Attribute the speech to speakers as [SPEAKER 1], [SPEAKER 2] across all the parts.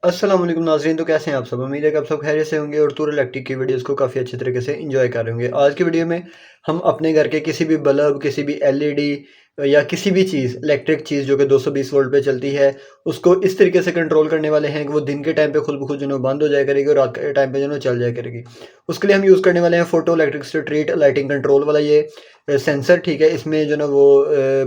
[SPEAKER 1] अस्सलाम वालेकुम नाज़रीन। तो कैसे हैं आप सब? उम्मीद है कि आप सब खैरियत से होंगे और टूर इलेक्ट्रिक की वीडियोस को काफ़ी अच्छे तरीके से एंजॉय कर रहे होंगे। आज की वीडियो में हम अपने घर के किसी भी बल्ब, किसी भी एलईडी या किसी भी चीज़, इलेक्ट्रिक चीज़ जो कि 220 वोल्ट पे चलती है, उसको इस तरीके से कंट्रोल करने वाले हैं कि वो दिन के टाइम पे खुद ब खुद जो है ना बंद हो जाया करेगी और रात के टाइम पे जो है ना चल जाया करेगी। उसके लिए हम यूज़ करने वाले हैं photo electric street lighting control वाला ये सेंसर, ठीक है। इसमें जो ना वो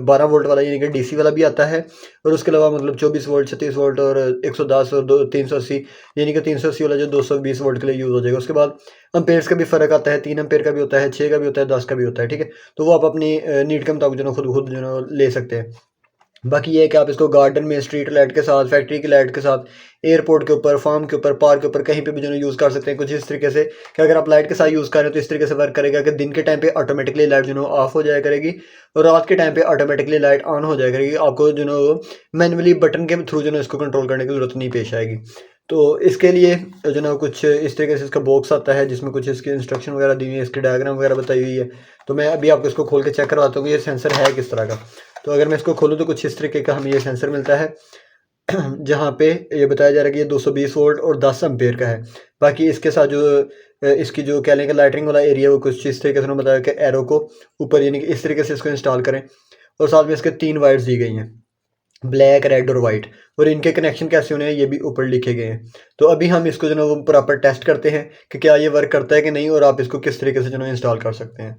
[SPEAKER 1] 12 वोल्ट वाला यानी कि डीसी वाला भी आता है और उसके अलावा मतलब 24 वोल्ट, 36 वोल्ट और 110 और 380, यानी कि 380 वाला जो 220 वोल्ट के लिए यूज़ हो जाएगा। उसके बाद एम्पेयर्स का भी फ़र्क आता है, 3 एम्पेयर का भी होता है, 6 का भी होता है, 10 का भी होता है, ठीक है। तो वो आप अपनी नीड के मुताबिक जो है खुद खुद जो है ले सकते हैं। बाकी ये है कि आप इसको गार्डन में, स्ट्रीट लाइट के साथ, फैक्ट्री की लाइट के साथ, एयरपोर्ट के ऊपर, फार्म के ऊपर, पार्क के ऊपर, कहीं पे भी जो है यूज़ कर सकते हैं। कुछ इस तरीके से कि अगर आप लाइट के साथ यूज़ कर रहे हो तो इस तरीके से वर्क करेगा कि दिन के टाइम पे ऑटोमेटिकली लाइट जो है ऑफ हो जाया करेगी और रात के टाइम पे ऑटोमेटिकली लाइट ऑन हो जाया करेगी। आपको जो है मैनुअली बटन के थ्रू जो है इसको कंट्रोल करने की ज़रूरत नहीं पेश आएगी। तो इसके लिए जो ना कुछ इस तरीके से इसका बॉक्स आता है जिसमें कुछ इसकी इंस्ट्रक्शन वगैरह दी हुई है, इसकी डायग्राम वगैरह बताई हुई है। तो मैं अभी आपको इसको खोल के चेक करवाता हूँ कि ये सेंसर है किस तरह का। तो अगर मैं इसको खोलूँ तो कुछ इस तरीके का हमें ये सेंसर मिलता है जहाँ पे ये बताया जा रहा है कि ये 220 वोल्ट और 10 एम्पेयर का है। बाकी इसके साथ जो इसकी जो कह लें कि लाइटिंग वाला एरिया वो कुछ इस तरीके से उन्होंने बताया कि एरो को ऊपर यानी कि इस तरीके से इसको इंस्टॉल करें और साथ में इसके 3 वायर्स दी गई हैं, ब्लैक, रेड और वाइट, और इनके कनेक्शन कैसे होने हैं ये भी ऊपर लिखे गए हैं। तो अभी हम इसको जो है वो प्रॉपर टेस्ट करते हैं कि क्या ये वर्क करता है कि नहीं और आप इसको किस तरीके से जो है इंस्टॉल कर सकते हैं।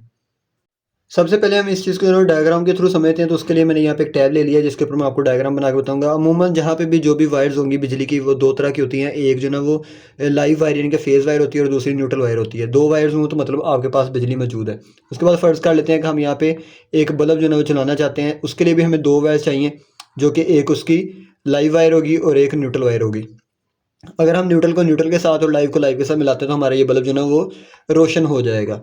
[SPEAKER 1] सबसे पहले हम इस चीज़ को जो है डायग्राम के थ्रू समझते हैं। तो उसके लिए मैंने यहाँ पे एक टैब ले लिया जिसके ऊपर मैं आपको डायग्राम बना के बताऊंगा। अमूमन जहाँ पे भी जो भी वायर्स होंगी बिजली की वो दो तरह की होती हैं। एक जो ना वो लाइव वायर यानी कि फेज़ वायर होती है और दूसरी न्यूट्रल वायर होती है। दो वायर्स हों तो मतलब आपके पास बिजली मौजूद है। उसके बाद फ़र्ज़ कर लेते हैं कि हम यहाँ पे एक बल्ब जो है वो चलाना चाहते हैं। उसके लिए भी हमें दो वायर चाहिए, जो कि एक उसकी लाइव वायर होगी और एक न्यूट्रल वायर होगी। अगर हम न्यूट्रल को न्यूट्रल के साथ और लाइव को लाइव के साथ मिलाते हैं तो हमारा ये बल्ब जो है वो रोशन हो जाएगा।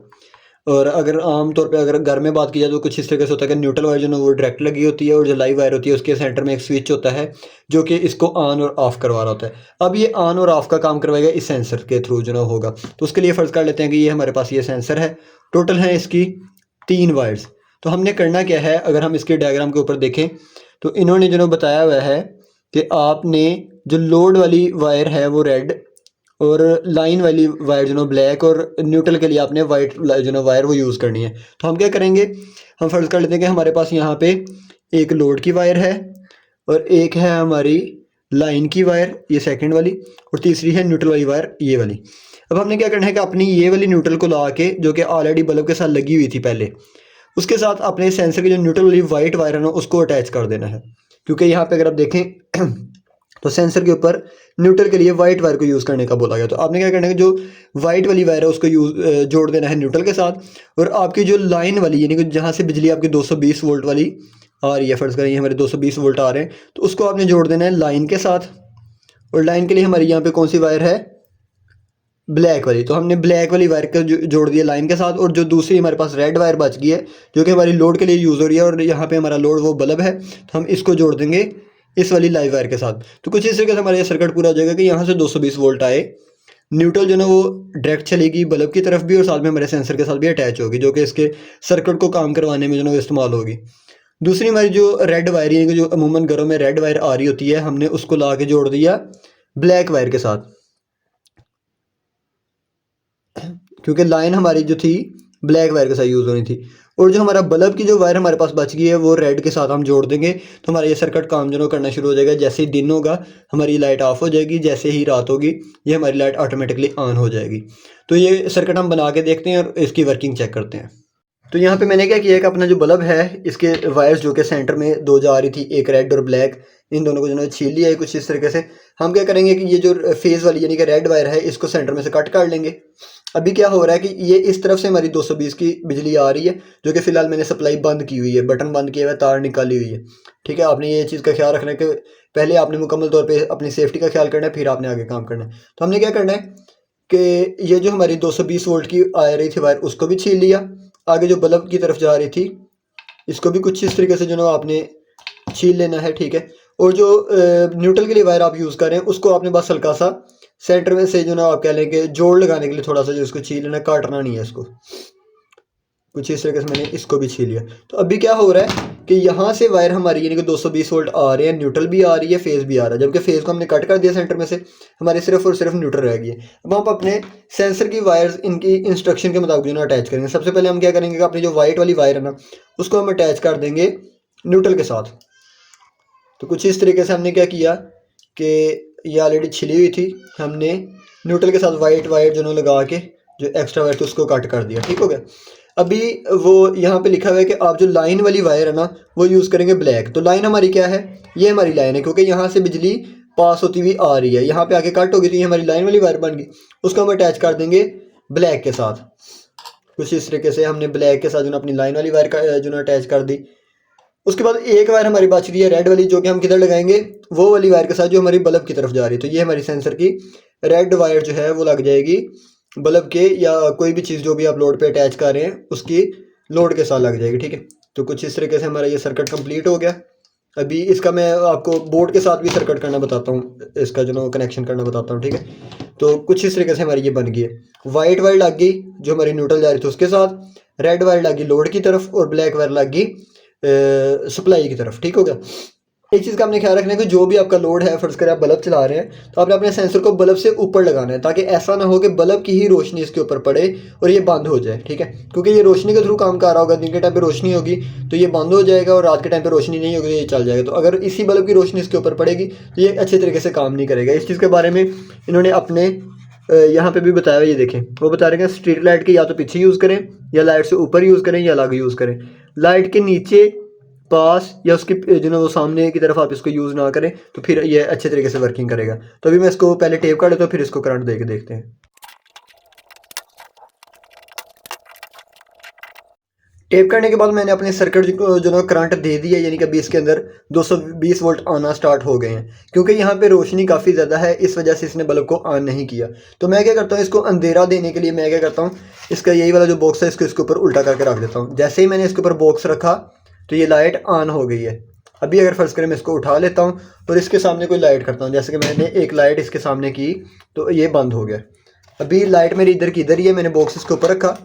[SPEAKER 1] और अगर आम तौर पे अगर घर में बात की जाए तो कुछ इस तरीके से होता है कि न्यूट्रल वायर जो है वो डायरेक्ट लगी होती है और जो लाइव वायर होती है उसके सेंटर में एक स्विच होता है जो कि इसको ऑन और ऑफ करवा रहा होता है। अब ये ऑन और ऑफ का काम करवाएगा इस सेंसर के थ्रू जो ना होगा। तो उसके लिए फ़र्ज़ कर लेते हैं कि ये हमारे पास ये सेंसर है। टोटल है इसकी 3 वायर्स। तो हमने करना क्या है, अगर हम इसके डायग्राम के ऊपर देखें तो इन्होंने जो बताया हुआ है कि आपने जो लोड वाली वायर है वो रेड और लाइन वाली वायर जो ना ब्लैक और न्यूट्रल के लिए आपने वाइट जो ना वायर वो यूज़ करनी है। तो हम क्या करेंगे, हम फ़र्ज़ कर लेते हैं कि हमारे पास यहाँ पे एक लोड की वायर है और एक है हमारी लाइन की वायर, ये सेकंड वाली, और तीसरी है न्यूट्रल वाली वायर, ये वाली। अब हमने क्या करना है कि अपनी ये वाली न्यूट्रल को ला के, जो कि ऑलरेडी बल्ब के साथ लगी हुई थी पहले, उसके साथ अपने सेंसर की जो न्यूट्रल वाली वाइट वायर है ना उसको अटैच कर देना है। क्योंकि यहाँ पे अगर आप देखें तो सेंसर के ऊपर न्यूट्रल के लिए वाइट वायर को यूज़ करने का बोला गया। तो आपने क्या करना है, जो वाइट वाली वायर है उसको जोड़ देना है न्यूट्रल के साथ, और आपकी जो लाइन वाली यानी कि जहाँ से बिजली आपकी 220 वोल्ट वाली आ रही है, फ़र्ज़ करें हमारे 220 वोल्ट आ रहे हैं, तो उसको आपने जोड़ देना है लाइन के साथ। और लाइन के लिए हमारी यहाँ पे कौन सी वायर है, ब्लैक वाली। तो हमने ब्लैक वाली वायर को जोड़ दिया लाइन के साथ, और जो दूसरी हमारे पास रेड वायर बच गई है जो कि हमारी लोड के लिए यूज़ हो रही है और यहाँ पे हमारा लोड वो बल्ब है, तो हम इसको जोड़ देंगे इस वाली लाइव वायर के साथ। तो कुछ इस तरीके से हमारा ये सर्किट पूरा हो जाएगा कि यहाँ से 220 वोल्ट आए, न्यूट्रल जो ना वो डायरेक्ट चलेगी बल्ब की तरफ भी और साथ में हमारे सेंसर के साथ भी अटैच होगी, जो कि इसके सर्किट को काम करवाने में जो ना वो इस्तेमाल होगी। दूसरी हमारी जो रेड वायर है, जो अमूमन घरों में रेड वायर आ रही होती है, हमने उसको ला के जोड़ दिया ब्लैक वायर के साथ, क्योंकि लाइन हमारी जो थी ब्लैक वायर के साथ यूज़ होनी थी। और जो हमारा बल्ब की जो वायर हमारे पास बच गई है वो रेड के साथ हम जोड़ देंगे। तो हमारा ये सर्किट काम जो करना शुरू हो जाएगा। जैसे ही दिन होगा हमारी लाइट ऑफ हो जाएगी, जैसे ही रात होगी ये हमारी लाइट ऑटोमेटिकली ऑन हो जाएगी। तो ये सर्किट हम बना के देखते हैं और इसकी वर्किंग चेक करते हैं। तो यहाँ पे मैंने क्या किया है कि अपना जो बल्ब है इसके वायर्स जो कि सेंटर में दो जा रही थी, एक रेड और ब्लैक, इन दोनों को जो है छील लिया है कुछ इस तरीके से। हम क्या करेंगे कि ये जो फेज़ वाली यानी कि रेड वायर है इसको सेंटर में से कट कर लेंगे। अभी क्या हो रहा है कि ये इस तरफ से हमारी 220 की बिजली आ रही है, जो कि फ़िलहाल मैंने सप्लाई बंद की हुई है, बटन बंद किया हुआ है, तार निकाली हुई है, ठीक है। आपने ये चीज़ का ख्याल रखना है कि पहले आपने मुकम्मल तौर पर अपनी सेफ्टी का ख्याल करना है, फिर आपने आगे काम करना है। तो हमने क्या करना है कि ये जो हमारी 220 वोल्ट की आ रही थी वायर उसको भी छील लिया। आगे जो बल्ब की तरफ जा रही थी इसको भी कुछ इस तरीके से जो ना आपने छील लेना है, ठीक है। और जो न्यूट्रल के लिए वायर आप यूज़ करें उसको आपने बस हल्का सा सेंटर में से जो ना आप कह लें कि जोड़ लगाने के लिए थोड़ा सा जो इसको छील लेना, काटना नहीं है इसको। कुछ इस तरीके से मैंने इसको भी छीन लिया। तो अभी क्या हो रहा है कि यहाँ से वायर हमारी यानी कि 220 वोल्ट आ रहे हैं, न्यूट्रल भी आ रही है, फेज़ भी आ रहा है, जबकि फेज़ को हमने कट कर दिया सेंटर में से, हमारी सिर्फ और सिर्फ न्यूट्रल रह गई है। अब हम अपने सेंसर की वायर्स इनकी इंस्ट्रक्शन के मुताबिक जो ना अटैच करेंगे। सबसे पहले हम क्या करेंगे कि अपनी जो वाइट वाली वायर है ना, उसको हम अटैच कर देंगे न्यूट्रल के साथ। तो कुछ इस तरीके से हमने क्या किया कि ये ऑलरेडी छिली हुई थी, हमने न्यूट्रल के साथ वाइट वायर जो लगा के जो एक्स्ट्रा वायर थी उसको कट कर दिया। ठीक हो गया। अभी वो यहाँ पे लिखा हुआ है कि आप जो लाइन वाली वायर है ना वो यूज़ करेंगे ब्लैक। तो लाइन हमारी क्या है, ये हमारी लाइन है, क्योंकि यहाँ से बिजली पास होती हुई आ रही है, यहाँ पे आके कट होगी तो ये हमारी लाइन वाली वायर बन गई। उसको हम अटैच कर देंगे ब्लैक के साथ। कुछ इस तरीके से हमने ब्लैक के साथ जो अपनी लाइन वाली वायर का जो अटैच कर दी। उसके बाद एक वायर हमारी बच रही है रेड वाली, जो कि हम किधर लगाएंगे, वो वाली वायर के साथ जो हमारी बल्ब की तरफ जा रही है। तो ये हमारी सेंसर की रेड वायर जो है वो लग जाएगी बल्ब के, या कोई भी चीज़ जो भी आप लोड पे अटैच कर रहे हैं उसकी लोड के साथ लग जाएगी। ठीक है। तो कुछ इस तरीके से हमारा ये सर्किट कंप्लीट हो गया। अभी इसका मैं आपको बोर्ड के साथ भी सर्किट करना बताता हूँ, इसका जो कनेक्शन करना बताता हूँ। ठीक है। तो कुछ इस तरीके से हमारी ये बन गई है। वाइट वायर लग गई जो हमारी न्यूट्रल जा रही थी उसके साथ, रेड वायर लग गई लोड की तरफ, और ब्लैक वायर लग गई सप्लाई की तरफ। ठीक हो गया। एक चीज़ का आपने ख्याल रखना है कि जो भी आपका लोड है, फर्ज करें आप बल्ब चला रहे हैं तो आपने अपने सेंसर को बल्ब से ऊपर लगाना है, ताकि ऐसा ना हो कि बल्ब की ही रोशनी इसके ऊपर पड़े और ये बंद हो जाए। ठीक है। क्योंकि ये रोशनी के थ्रू काम कर रहा होगा, दिन के टाइम पे रोशनी होगी तो ये बंद हो जाएगा, और रात के टाइम पे रोशनी नहीं होगी तो ये चल जाएगा। तो अगर इसी बल्ब की रोशनी इसके ऊपर पड़ेगी तो ये अच्छे तरीके से काम नहीं करेगा। इस चीज़ के बारे में इन्होंने अपने यहाँ पे भी बताया हुआ, ये देखें, वो बता रहे हैं स्ट्रीट लाइट के या तो पीछे यूज़ करें, या लाइट से ऊपर यूज़ करें, या अलग यूज़ करें। लाइट के नीचे पास या उसके जो ना वो सामने की तरफ आप इसको यूज़ ना करें, तो फिर ये अच्छे तरीके से वर्किंग करेगा। तो अभी मैं इसको पहले टेप कर लेता हूँ, फिर इसको करंट दे के देखते हैं। टेप करने के बाद मैंने अपने सर्किट को जो ना करंट दे दिया, यानी कि अभी इसके अंदर 220 वोल्ट आना स्टार्ट हो गए हैं। क्योंकि यहाँ पे रोशनी काफ़ी ज़्यादा है, इस वजह से इसने बल्ब को ऑन नहीं किया। तो मैं क्या करता हूँ, इसको अंधेरा देने के लिए मैं क्या करता हूँ, इसका यही वाला जो बॉक्स है इसको ऊपर उल्टा करके रख देता हूँ। जैसे ही मैंने इसके ऊपर बॉक्स रखा तो ये लाइट ऑन हो गई है। अभी अगर फर्ज करें मैं इसको उठा लेता हूँ और इसके सामने कोई लाइट करता हूँ, जैसे कि मैंने एक लाइट इसके सामने की तो ये बंद हो गया। अभी लाइट मेरी इधर की इधर ही है, मैंने बॉक्स इसके ऊपर रखा,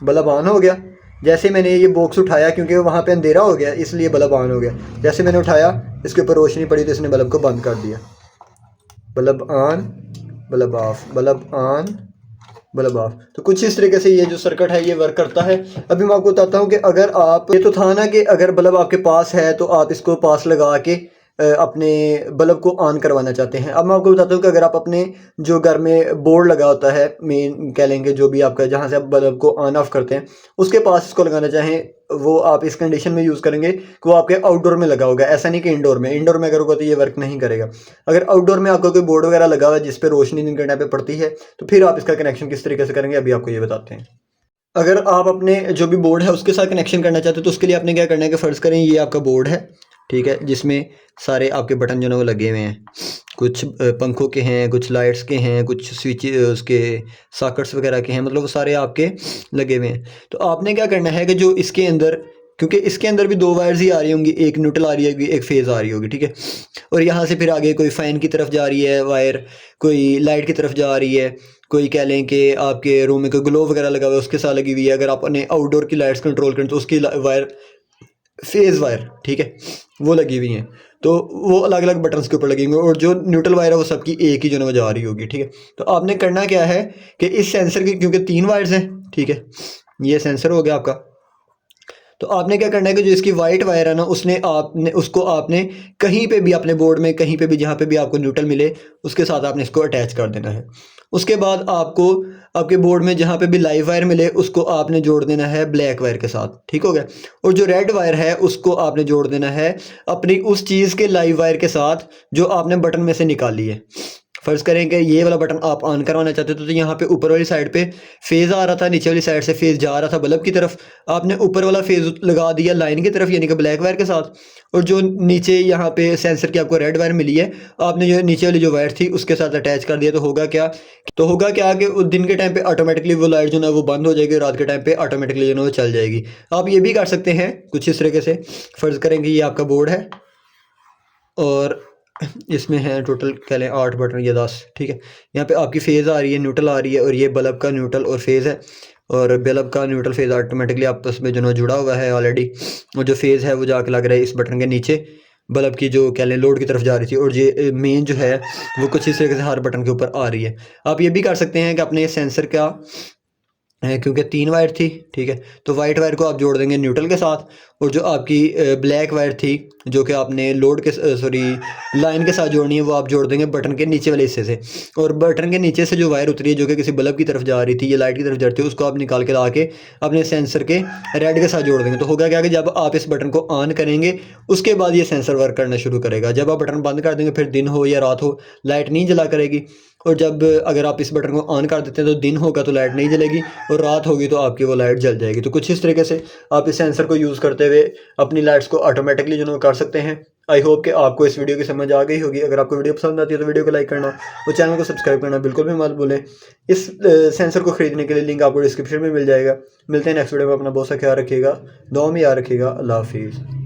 [SPEAKER 1] बल्ब ऑन हो गया। जैसे मैंने ये बॉक्स उठाया, क्योंकि वहाँ पे अंधेरा हो गया इसलिए बल्ब ऑन हो गया, जैसे मैंने उठाया इसके ऊपर रोशनी पड़ी तो इसने बल्ब को बंद कर दिया। Bulb on, bulb of, bulb on, bulb of. तो कुछ इस तरीके से ये जो सर्किट है ये वर्क करता है। अभी मैं आपको बताता हूँ कि अगर आप, ये तो था ना कि अगर बल्ब आपके पास है तो आप इसको पास लगा के अपने बल्ब को ऑन करवाना चाहते हैं। अब मैं आपको बताता हूँ कि अगर आप अपने जो घर में बोर्ड लगा होता है, मेन कह लेंगे जो भी आपका, जहाँ से आप बल्ब को ऑन ऑफ करते हैं, उसके पास इसको लगाना चाहें, वो आप इस कंडीशन में यूज़ करेंगे कि वो आपके आउटडोर में लगा होगा, ऐसा नहीं कि इंडोर में। इंडोर में अगर होगा तो ये वर्क नहीं करेगा। अगर आउटडोर में आपका कोई बोर्ड वगैरह लगा हुआ है जिस पे रोशनी दिन के टाइम पे पड़ती है, तो फिर आप इसका कनेक्शन किस तरीके से करेंगे अभी आपको ये बताते हैं। अगर आप अपने जो भी बोर्ड है उसके साथ कनेक्शन करना चाहते हो तो उसके लिए आपने क्या करना है कि फ़र्ज़ करें ये आपका बोर्ड है, ठीक है, जिसमें सारे आपके बटन जो है वो लगे हुए हैं। कुछ पंखों के हैं, कुछ लाइट्स के हैं, कुछ स्विच उसके सॉकेट्स वगैरह के हैं, मतलब वो सारे आपके लगे हुए हैं। तो आपने क्या करना है कि जो इसके अंदर, क्योंकि इसके अंदर भी दो वायर्स ही आ रही होंगी, एक न्यूट्रल आ रही होगी, एक फेज़ आ रही होगी, ठीक है। और यहाँ से फिर आगे कोई फ़ैन की तरफ जा रही है वायर, कोई लाइट की तरफ जा रही है, कोई कह लें कि आपके रूम में कोई ग्लो वगैरह लगा हुआ है उसके साथ लगी हुई है। अगर आप अपने आउटडोर की लाइट्स कंट्रोल करें तो उसकी वायर, फेज़ वायर, ठीक है, वो लगी हुई हैं। तो वो अलग अलग बटन्स के ऊपर लगेंगे, और जो न्यूट्रल वायर है वो सबकी एक ही जो है जा रही होगी, ठीक है। तो आपने करना क्या है कि इस सेंसर की, क्योंकि 3 वायर्स हैं, ठीक है, ये सेंसर हो गया आपका। तो आपने क्या करना है कि जो इसकी वाइट वायर है ना, उसको आपने कहीं पे भी अपने बोर्ड में, कहीं पे भी जहाँ पे भी आपको न्यूट्रल मिले उसके साथ आपने इसको अटैच कर देना है। उसके बाद आपको आपके बोर्ड में जहाँ पे भी लाइव वायर मिले उसको आपने जोड़ देना है ब्लैक वायर के साथ, ठीक हो गया। और जो रेड वायर है उसको आपने जोड़ देना है अपनी उस चीज़ के लाइव वायर के साथ जो आपने बटन में से निकाली है। फ़र्ज़ करें कि ये वाला बटन आप ऑन करवाना चाहते थे, तो यहाँ पे ऊपर वाली साइड पे फेज़ आ रहा था, नीचे वाली साइड से फेज़ जा रहा था बल्ब की तरफ। आपने ऊपर वाला फेज़ लगा दिया लाइन की तरफ, यानी कि ब्लैक वायर के साथ। और जो नीचे यहाँ पे सेंसर की आपको रेड वायर मिली है, आपने जो नीचे वाली जो वायर थी उसके साथ अटैच कर दिया। तो होगा क्या कि दिन के टाइम पे ऑटोमेटिकली वो लाइट जो है वो बंद हो जाएगी, रात के टाइम पे ऑटोमेटिकली जो है वो चल जाएगी। आप ये भी कर सकते हैं कुछ इस तरीके से। फ़र्ज़ करें कि ये आपका बोर्ड है और इसमें है टोटल कह लें 8 बटन या 10, ठीक है। यहाँ पे आपकी फेज़ आ रही है, न्यूट्रल आ रही है, और ये बल्ब का न्यूट्रल और फेज़ है। और बल्ब का न्यूट्रल फेज़ ऑटोमेटिकली आपस में जो है जुड़ा हुआ है ऑलरेडी, और जो फेज़ है वो जाके लग रहा है इस बटन के नीचे, बल्ब की जो कह लें लोड की तरफ जा रही थी, और ये मेन जो है वो कुछ इस तरीके से हर बटन के ऊपर आ रही है। आप ये भी कर सकते हैं कि अपने सेंसर का क्योंकि 3 वायर थी, ठीक है, तो वाइट वायर को आप जोड़ देंगे न्यूट्रल के साथ, और जो आपकी ब्लैक वायर थी जो कि आपने लोड के सॉरी लाइन के साथ जोड़नी है, वो आप जोड़ देंगे बटन के नीचे वाले हिस्से से। और बटन के नीचे से जो वायर उतरी है जो कि किसी बल्ब की तरफ जा रही थी या लाइट की तरफ जा रही थी, उसको आप निकाल के ला के अपने सेंसर के रेड के साथ जोड़ देंगे। तो होगा क्या कि जब आप इस बटन को ऑन करेंगे उसके बाद ये सेंसर वर्क करना शुरू करेगा। जब आप बटन बंद कर देंगे, फिर दिन हो या रात हो, लाइट नहीं जला करेगी। और जब अगर आप इस बटन को ऑन कर देते हैं तो दिन होगा तो लाइट नहीं जलेगी, और रात होगी तो आपकी वो लाइट जल जाएगी। तो कुछ इस तरीके से आप इस सेंसर को यूज़ करते हुए अपनी लाइट्स को ऑटोमेटिकली जो है कर सकते हैं। आई होप कि आपको इस वीडियो की समझ आ गई होगी। अगर आपको वीडियो पसंद आती है तो वीडियो को लाइक करना और चैनल को सब्सक्राइब करना बिल्कुल भी मत भूलें। इस सेंसर को ख़रीदने के लिए लिंक आपको डिस्क्रिप्शन में मिल जाएगा। मिलते हैं नेक्स्ट वीडियो में। अपना बहुत सा ख्याल रखिएगा, दुआ में याद रखिएगा। अल्लाह हाफिज़।